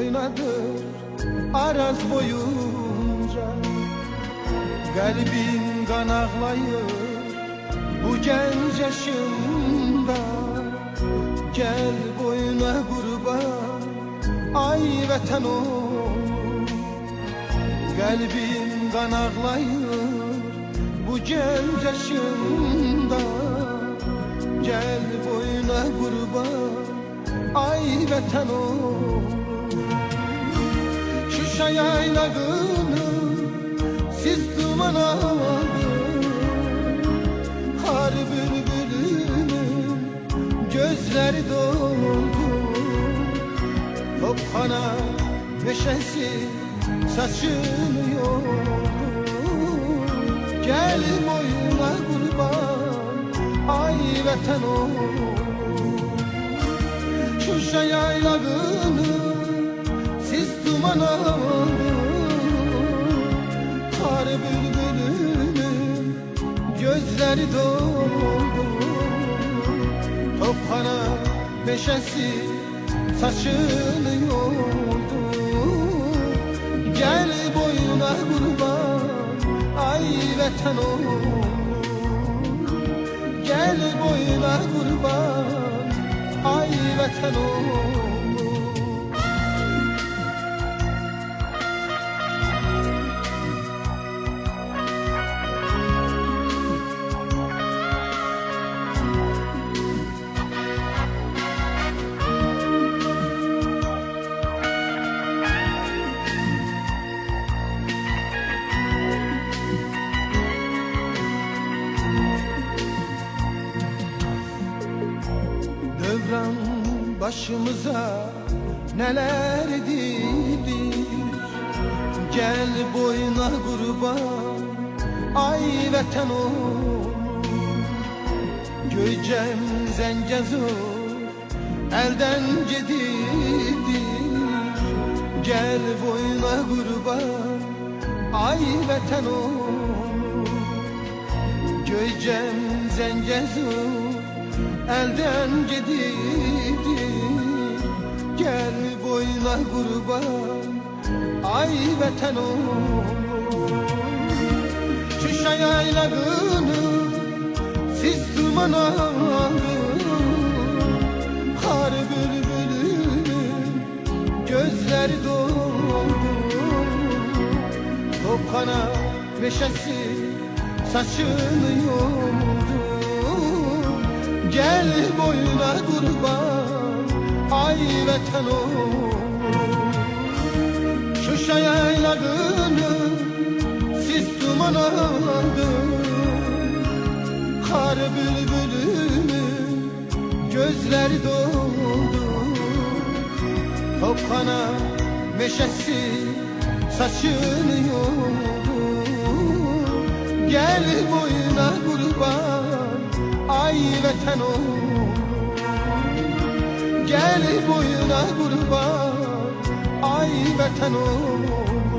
oynadır Araz boyunca. Kalbim kan ağlayır bu genç yaşımda. Gel boyuna kurban ay vatan oğlum. Kalbim kan ağlayır bu genç yaşımda. Gel boyuna kurban ay vatan oğlum. Şuşa yaylağını siz duman aldı. Har bülbülünün gözleri doldu. Tophana meşesi saçını yordu. Gel boyuna kurban ay vatan oğlum. Şuşa yaylağını siz duman aldı. Har bülbülünün gözleri doldu. Tophana meşesi saçını yordu. Gel boyuna kurban ay vatan oğlum. Gel boyuna kurban ay vatan oğlum. Devran başımıza neler edilir. Gel boyuna kurban ay vatan oğlum. Göycem Zengezur elden gidilir. Gel boyuna kurban ay vatan oğlum. Göycem Zengezur elden gidilir. Gel boyuna kurban ay vatan oğlum. Şuşa yaylağını siz duman aldı. Har bülbülünün gözleri doldu. Tophana meşesi saçını yordu. Gel boyuna kurban ay vatan oğlum. Şuşa yaylağını siz duman aldı. Har bülbülünün gözleri doldu. Tophana meşesi saçını yordu. Gel boyuna kurban ay vatan oğlum. Gel boyuna kurban ay vatan oğlum.